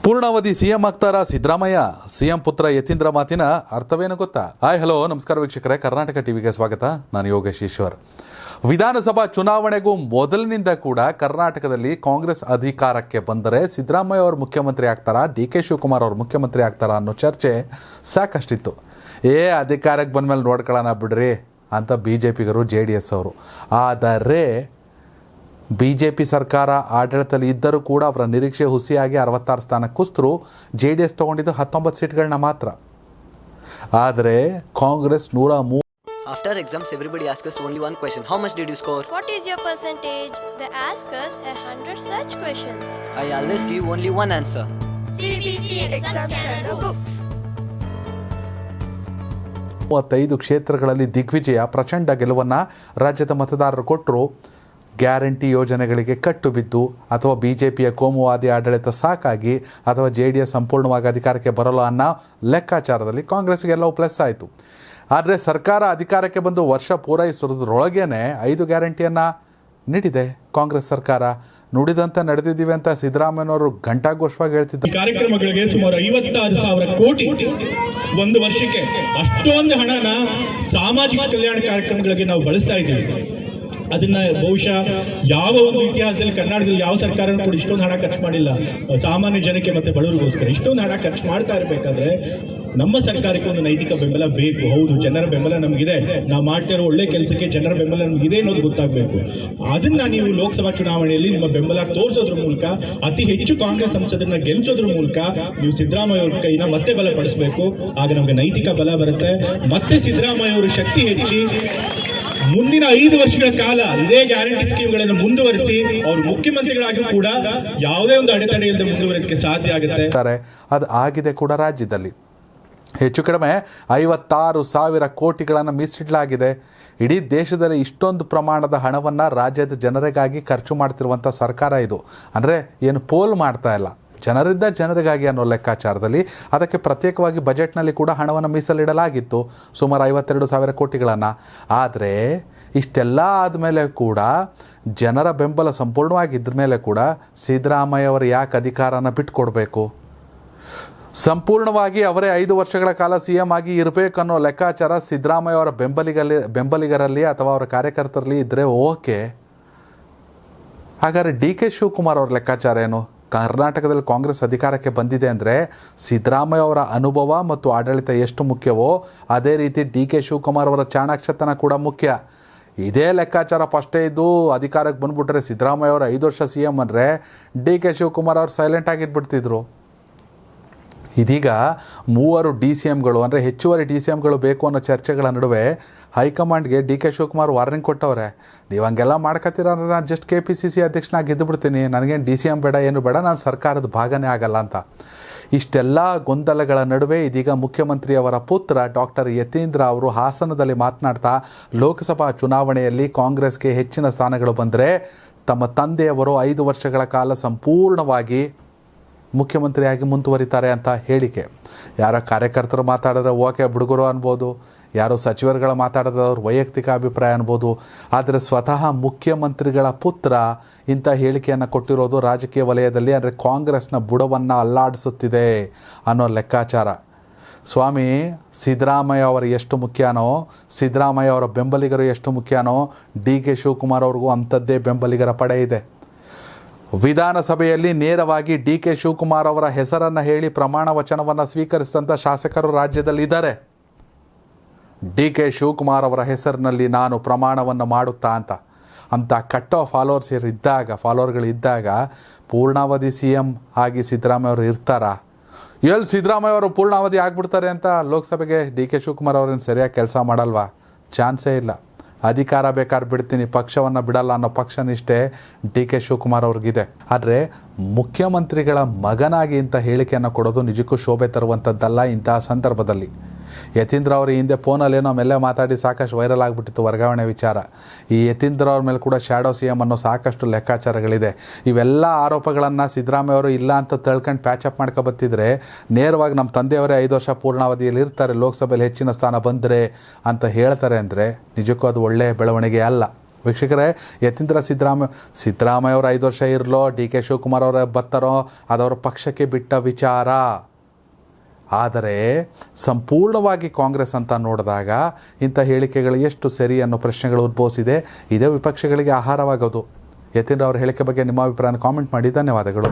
ಪೂರ್ಣಾವಧಿ CM ಆಗ್ತಾರಾ Siddaramaiah? CM ಪುತ್ರ ಯತೀಂದ್ರ ಮಾತಿನ ಅರ್ಥವೇನು ಗೊತ್ತಾ? ಹಾಯ್ ಹಲೋ ನಮಸ್ಕಾರ ವೀಕ್ಷಕರೇ, ಕರ್ನಾಟಕ ಟಿವಿಗೆ ಸ್ವಾಗತ. ನಾನು ಯೋಗೇಶ್ ಈಶ್ವರ್. ವಿಧಾನಸಭಾ ಚುನಾವಣೆಗೂ ಮೊದಲಿನಿಂದ ಕೂಡ ಕರ್ನಾಟಕದಲ್ಲಿ ಕಾಂಗ್ರೆಸ್ ಅಧಿಕಾರಕ್ಕೆ ಬಂದರೆ ಸಿದ್ದರಾಮಯ್ಯ ಅವರು ಮುಖ್ಯಮಂತ್ರಿ ಆಗ್ತಾರಾ, ಡಿ.ಕೆ. ಶಿವಕುಮಾರ್ ಅವರು ಮುಖ್ಯಮಂತ್ರಿ ಆಗ್ತಾರಾ ಅನ್ನೋ ಚರ್ಚೆ ಸಾಕಷ್ಟಿತ್ತು. ಅಧಿಕಾರಕ್ಕೆ ಬಂದಮೇಲೆ ನೋಡ್ಕೊಳ್ಳೋಣ ಬಿಡ್ರಿ ಅಂತ BJPಗರು JDS ಅವರು. ಆದರೆ BJP ಸರ್ಕಾರ ಆಡಳಿತದಲ್ಲಿ ಇದ್ದರೂ ಕೂಡ ಅವರ ನಿರೀಕ್ಷೆ ಹುಸಿಯಾಗಿ 66 ಸ್ಥಾನ ಕುಸಿದ್ರು. JDS ತಗೊಂಡಿದ್ದು 19 ಸೀಟ್ಗಳನ್ನ ಮಾತ್ರ. ಆದರೆ Congress 103. After exams, everybody asks us only one question. How much did you score? What is your percentage? They ask us 100 such questions. I always give only one answer. CBC exam scanner books. 35 ಕ್ಷೇತ್ರಗಳಲ್ಲಿ ದಿಗ್ವಿಜಯ, ಪ್ರಚಂಡ ಗೆಲುವನ್ನು ರಾಜ್ಯದ ಮತದಾರರು ಕೊಟ್ಟರು. Guarantee ಯೋಜನೆಗಳಿಗೆ ಕಟ್ಟು ಬಿದ್ದು ಅಥವಾ BJPಯ ಕೋಮುವಾದಿ ಆಡಳಿತ ಸಾಕಾಗಿ ಅಥವಾ JDS ಸಂಪೂರ್ಣವಾಗಿ ಅಧಿಕಾರಕ್ಕೆ ಬರಲು ಅನ್ನೋ ಲೆಕ್ಕಾಚಾರದಲ್ಲಿ ಕಾಂಗ್ರೆಸ್ಗೆ ಎಲ್ಲವೂ ಪ್ಲಸ್ ಆಯಿತು. ಆದರೆ ಸರ್ಕಾರ ಅಧಿಕಾರಕ್ಕೆ ಬಂದು ವರ್ಷ ಪೂರೈಸೋದ್ರೊಳಗೇನೆ 5 ಗ್ಯಾರಂಟಿಯನ್ನು ನೀಡಿದೆ ಕಾಂಗ್ರೆಸ್ ಸರ್ಕಾರ. ನುಡಿದಂತೆ ನಡೆದಿದ್ದೀವಿ ಅಂತ ಸಿದ್ದರಾಮಯ್ಯನವರು ಘಂಟಾಘೋಷವಾಗಿ ಹೇಳ್ತಿದ್ದಾರೆ. ಕಾರ್ಯಕ್ರಮಗಳಿಗೆ ಸುಮಾರು 56,000 ಕೋಟಿ ಒಂದು ವರ್ಷಕ್ಕೆ, ಅಷ್ಟೊಂದು ಹಣನ ಸಾಮಾಜಿಕ ಕಲ್ಯಾಣ ಕಾರ್ಯಕ್ರಮಗಳಿಗೆ ನಾವು ಬಳಸ್ತಾ ಇದ್ದೀವಿ. ಅದನ್ನ ಬಹುಶಃ ಯಾವ ಒಂದು ಇತಿಹಾಸದಲ್ಲಿ ಕರ್ನಾಟಕದಲ್ಲಿ ಯಾವ ಸರ್ಕಾರನೂ ಕೂಡ ಇಷ್ಟೊಂದು ಹಣ ಖರ್ಚು ಮಾಡಿಲ್ಲ ಸಾಮಾನ್ಯ ಜನಕ್ಕೆ ಮತ್ತೆ ಬಡವರಿಗೋಸ್ಕರ. ಇಷ್ಟೊಂದು ಹಣ ಖರ್ಚು ಮಾಡ್ತಾ ಇರಬೇಕಾದ್ರೆ ನಮ್ಮ ಸರ್ಕಾರಕ್ಕೆ ಒಂದು ನೈತಿಕ ಬೆಂಬಲ ಬೇಕು. ಹೌದು, ಜನರ ಬೆಂಬಲ ನಮಗಿದೆ, ನಾವು ಮಾಡ್ತಾ ಇರೋ ಒಳ್ಳೆ ಕೆಲಸಕ್ಕೆ ಜನರ ಬೆಂಬಲ ನಮಗಿದೆ ಅನ್ನೋದು ಗೊತ್ತಾಗಬೇಕು. ಅದನ್ನ ನೀವು ಲೋಕಸಭಾ ಚುನಾವಣೆಯಲ್ಲಿ ನಿಮ್ಮ ಬೆಂಬಲ ತೋರಿಸೋದ್ರ ಮೂಲಕ, ಅತಿ ಹೆಚ್ಚು ಕಾಂಗ್ರೆಸ್ ಸಂಸದರನ್ನ ಗೆಲ್ಲಿಸೋದ್ರ ಮೂಲಕ ನೀವು ಸಿದ್ದರಾಮಯ್ಯ ಅವ್ರ ಕೈನ ಮತ್ತೆ ಬಲಪಡಿಸಬೇಕು. ಆಗ ನಮಗೆ ನೈತಿಕ ಬಲ ಬರುತ್ತೆ. ಮತ್ತೆ ಸಿದ್ದರಾಮಯ್ಯ ಅವರ ಶಕ್ತಿ ಹೆಚ್ಚಿ ಮುಂದಿನ 5 ವರ್ಷಗಳ ಕಾಲ ಇದೇ ಗ್ಯಾರಂಟಿ ಸ್ಕೀಮ್ಗಳನ್ನು ಮುಂದುವರಿಸಿ ಅವರು ಮುಖ್ಯಮಂತ್ರಿಗಳಾಗಿ ಕೂಡ ಯಾವುದೇ ಒಂದು ಅಡೆತಡೆ ಇಲ್ಲದೆ ಮುಂದುವರಿಯೋದಕ್ಕೆ ಸಾಧ್ಯ ಆಗುತ್ತೆ. ಅದು ಆಗಿದೆ ಕೂಡ. ರಾಜ್ಯದಲ್ಲಿ ಹೆಚ್ಚು ಕಡಿಮೆ 56,000 ಕೋಟಿಗಳನ್ನು ಮೀಸಲಿಡಲಾಗಿದೆ. ಇಡೀ ದೇಶದಲ್ಲಿ ಇಷ್ಟೊಂದು ಪ್ರಮಾಣದ ಹಣವನ್ನು ರಾಜ್ಯದ ಜನರಿಗಾಗಿ ಖರ್ಚು ಮಾಡ್ತಿರುವಂಥ ಸರ್ಕಾರ ಇದು. ಅಂದರೆ ಏನು ಪೋಲ್ ಮಾಡ್ತಾ ಇಲ್ಲ, ಜನರಿದ್ದ ಜನರಿಗಾಗಿ ಅನ್ನೋ ಲೆಕ್ಕಾಚಾರದಲ್ಲಿ ಅದಕ್ಕೆ ಪ್ರತ್ಯೇಕವಾಗಿ ಬಜೆಟ್ನಲ್ಲಿ ಕೂಡ ಹಣವನ್ನು ಮೀಸಲಿಡಲಾಗಿತ್ತು, ಸುಮಾರು 52,000 ಕೋಟಿಗಳನ್ನು. ಆದರೆ ಇಷ್ಟೆಲ್ಲ ಆದಮೇಲೆ ಕೂಡ ಜನರ ಬೆಂಬಲ ಸಂಪೂರ್ಣವಾಗಿದ್ದ ಮೇಲೆ ಕೂಡ ಸಿದ್ದರಾಮಯ್ಯ ಅವರು ಯಾಕೆ ಅಧಿಕಾರನ ಬಿಟ್ಕೊಡ್ಬೇಕು? ಸಂಪೂರ್ಣವಾಗಿ ಅವರೇ 5 ವರ್ಷಗಳ ಕಾಲ CM ಆಗಿ ಇರಬೇಕನ್ನೋ ಲೆಕ್ಕಾಚಾರ ಸಿದ್ದರಾಮಯ್ಯ ಅವರ ಬೆಂಬಲಿಗರಲ್ಲಿ ಅಥವಾ ಅವರ ಕಾರ್ಯಕರ್ತರಲ್ಲಿ ಇದ್ದರೆ ಓಕೆ. ಹಾಗಾದರೆ D.K. ಶಿವಕುಮಾರ್ ಅವ್ರ ಲೆಕ್ಕಾಚಾರ ಏನು? ಕರ್ನಾಟಕದಲ್ಲಿ ಕಾಂಗ್ರೆಸ್ ಅಧಿಕಾರಕ್ಕೆ ಬಂದಿದೆ ಅಂದರೆ ಸಿದ್ದರಾಮಯ್ಯ ಅವರ ಅನುಭವ ಮತ್ತು ಆಡಳಿತ ಎಷ್ಟು ಮುಖ್ಯವೋ ಅದೇ ರೀತಿ D.K. ಶಿವಕುಮಾರ್ ಅವರ ಚಾಣಾಕ್ಷತನ ಕೂಡ ಮುಖ್ಯ. ಇದೇ ಲೆಕ್ಕಾಚಾರ ಫಸ್ಟೇ ಇದ್ದು ಅಧಿಕಾರಕ್ಕೆ ಬಂದುಬಿಟ್ರೆ ಸಿದ್ದರಾಮಯ್ಯ ಅವರು 5 ವರ್ಷ CM ಅಂದರೆ D.K. ಶಿವಕುಮಾರ್ ಅವರು ಸೈಲೆಂಟ್ ಆಗಿಟ್ಬಿಡ್ತಿದ್ರು. ಇದೀಗ 3 DCMಗಳು ಅಂದರೆ ಹೆಚ್ಚುವರಿ DCMಗಳು ಬೇಕು ಅನ್ನೋ ಚರ್ಚೆಗಳ ನಡುವೆ ಹೈಕಮಾಂಡ್ಗೆ D.K. ಶಿವಕುಮಾರ್ ವಾರ್ನಿಂಗ್ ಕೊಟ್ಟವ್ರೆ. ನೀವು ಹಂಗೆಲ್ಲ ಮಾಡ್ಕೊತೀರ ಅಂದರೆ ನಾನು ಜಸ್ಟ್ KPCC ಅಧ್ಯಕ್ಷನಾಗಿ ಗೆದ್ದುಬಿಡ್ತೀನಿ, ನನಗೇನು DCM ಬೇಡ, ಏನು ಬೇಡ, ನಾನು ಸರ್ಕಾರದ ಭಾಗನೇ ಆಗಲ್ಲ ಅಂತ. ಇಷ್ಟೆಲ್ಲ ಗೊಂದಲಗಳ ನಡುವೆ ಇದೀಗ ಮುಖ್ಯಮಂತ್ರಿಯವರ ಪುತ್ರ ಡಾಕ್ಟರ್ ಯತೀಂದ್ರ ಅವರು ಹಾಸನದಲ್ಲಿ ಮಾತನಾಡ್ತಾ ಲೋಕಸಭಾ ಚುನಾವಣೆಯಲ್ಲಿ ಕಾಂಗ್ರೆಸ್ಗೆ ಹೆಚ್ಚಿನ ಸ್ಥಾನಗಳು ಬಂದರೆ ತಮ್ಮ ತಂದೆಯವರು 5 ವರ್ಷಗಳ ಕಾಲ ಸಂಪೂರ್ಣವಾಗಿ ಮುಖ್ಯಮಂತ್ರಿಯಾಗಿ ಮುಂದುವರಿತಾರೆ ಅಂತ ಹೇಳಿಕೆ. ಯಾರೋ ಕಾರ್ಯಕರ್ತರು ಮಾತಾಡಿದ್ರೆ ಓಕೆ ಬಿಡುಗರು ಅನ್ಬೋದು, ಯಾರೋ ಸಚಿವರುಗಳ ಮಾತಾಡಿದ್ರೆ ಅವ್ರ ವೈಯಕ್ತಿಕ ಅಭಿಪ್ರಾಯ ಅನ್ಬೋದು. ಆದರೆ ಸ್ವತಃ ಮುಖ್ಯಮಂತ್ರಿಗಳ ಪುತ್ರ ಇಂಥ ಹೇಳಿಕೆಯನ್ನು ಕೊಟ್ಟಿರೋದು ರಾಜಕೀಯ ವಲಯದಲ್ಲಿ ಅಂದರೆ ಕಾಂಗ್ರೆಸ್ನ ಬುಡವನ್ನು ಅಲ್ಲಾಡಿಸುತ್ತಿದೆ ಅನ್ನೋ ಲೆಕ್ಕಾಚಾರ. ಸ್ವಾಮಿ, ಸಿದ್ದರಾಮಯ್ಯ ಅವರು ಎಷ್ಟು ಮುಖ್ಯನೋ, ಸಿದ್ದರಾಮಯ್ಯ ಅವರ ಬೆಂಬಲಿಗರು ಎಷ್ಟು ಮುಖ್ಯನೋ, D.K. ಶಿವಕುಮಾರ್ ಅವ್ರಿಗೂ ಅಂಥದ್ದೇ ಬೆಂಬಲಿಗರ ಪಡೆ ಇದೆ. ವಿಧಾನಸಭೆಯಲ್ಲಿ ನೇರವಾಗಿ D.K. ಶಿವಕುಮಾರ್ ಅವರ ಹೆಸರನ್ನು ಹೇಳಿ ಪ್ರಮಾಣ ವಚನವನ್ನು ಸ್ವೀಕರಿಸಿದಂಥ ಶಾಸಕರು ರಾಜ್ಯದಲ್ಲಿದ್ದಾರೆ. D.K. ಶಿವಕುಮಾರ್ ಅವರ ಹೆಸರಿನಲ್ಲಿ ನಾನು ಪ್ರಮಾಣವನ್ನು ಮಾಡುತ್ತಾ ಅಂತ ಕಟ್ ಆಫ್ ಫಾಲೋವರ್ಗಳಿದ್ದಾಗ ಪೂರ್ಣಾವಧಿ CM ಆಗಿ ಸಿದ್ದರಾಮಯ್ಯ ಅವರು ಇರ್ತಾರಾ? ಎಲ್ಲಿ ಸಿದ್ದರಾಮಯ್ಯ ಅವರು ಪೂರ್ಣಾವಧಿ ಆಗಿಬಿಡ್ತಾರೆ ಅಂತ ಲೋಕಸಭೆಗೆ D.K. ಶಿವಕುಮಾರ್ ಅವ್ರೇನು ಸರಿಯಾಗಿ ಕೆಲಸ ಮಾಡಲ್ವಾ? ಚಾನ್ಸೇ ಇಲ್ಲ. ಅಧಿಕಾರ ಬೇಕಾದ್ರೆ ಬಿಡ್ತೀನಿ, ಪಕ್ಷವನ್ನು ಬಿಡಲ್ಲ ಅನ್ನೋ ಪಕ್ಷ ನಿಷ್ಠೆ D.K. ಶಿವಕುಮಾರ್ ಅವ್ರಿಗಿದೆ. ಆದರೆ ಮುಖ್ಯಮಂತ್ರಿಗಳ ಮಗನಾಗಿ ಇಂಥ ಹೇಳಿಕೆಯನ್ನು ಕೊಡೋದು ನಿಜಕ್ಕೂ ಶೋಭೆ ತರುವಂಥದ್ದಲ್ಲ. ಇಂತಹ ಸಂದರ್ಭದಲ್ಲಿ ಯತೀಂದ್ರ ಅವರು ಹಿಂದೆ ಫೋನಲ್ಲೇನೋ ಮೆಲ್ಲ ಮಾತಾಡಿ ಸಾಕಷ್ಟು ವೈರಲ್ ಆಗಿಬಿಟ್ಟಿತ್ತು ವರ್ಗಾವಣೆ ವಿಚಾರ. ಈ ಯತೀಂದ್ರ ಅವ್ರ ಮೇಲೆ ಕೂಡ ಶ್ಯಾಡೋ CM ಅನ್ನೋ ಸಾಕಷ್ಟು ಲೆಕ್ಕಾಚಾರಗಳಿದೆ. ಇವೆಲ್ಲ ಆರೋಪಗಳನ್ನು ಸಿದ್ದರಾಮಯ್ಯ ಅವರು ಇಲ್ಲ ಅಂತ ತಳ್ಕೊಂಡು ಪ್ಯಾಚಪ್ ಮಾಡ್ಕೊಬತ್ತಿದ್ರೆ ನೇರವಾಗಿ ನಮ್ಮ ತಂದೆಯವರೇ 5 ವರ್ಷ ಪೂರ್ಣಾವಧಿಯಲ್ಲಿ ಇರ್ತಾರೆ, ಲೋಕಸಭೆಯಲ್ಲಿ ಹೆಚ್ಚಿನ ಸ್ಥಾನ ಬಂದರೆ ಅಂತ ಹೇಳ್ತಾರೆ ಅಂದರೆ ನಿಜಕ್ಕೂ ಅದು ಒಳ್ಳೆಯ ಬೆಳವಣಿಗೆ ಅಲ್ಲ. ವೀಕ್ಷಕರೇ, ಯತೀಂದ್ರ ಸಿದ್ದರಾಮಯ್ಯ ಅವರು 5 ವರ್ಷ ಇರಲೋ, ಡಿ ಕೆ ಶಿವಕುಮಾರ್ ಅವರ ಬರ್ತಾರೋ, ಅದವರ ಪಕ್ಷಕ್ಕೆ ಬಿಟ್ಟ ವಿಚಾರ. ಆದರೆ ಸಂಪೂರ್ಣವಾಗಿ ಕಾಂಗ್ರೆಸ್ ಅಂತ ನೋಡಿದಾಗ ಇಂಥ ಹೇಳಿಕೆಗಳು ಎಷ್ಟು ಸರಿ ಅನ್ನೋ ಪ್ರಶ್ನೆಗಳು ಉದ್ಭವಿಸಿದೆ. ಇದೇ ವಿಪಕ್ಷಗಳಿಗೆ ಆಹಾರವಾಗೋದು. ಯತೀಂದ್ರ ಅವರ ಹೇಳಿಕೆ ಬಗ್ಗೆ ನಿಮ್ಮ ಅಭಿಪ್ರಾಯನ ಕಾಮೆಂಟ್ ಮಾಡಿ. ಧನ್ಯವಾದಗಳು.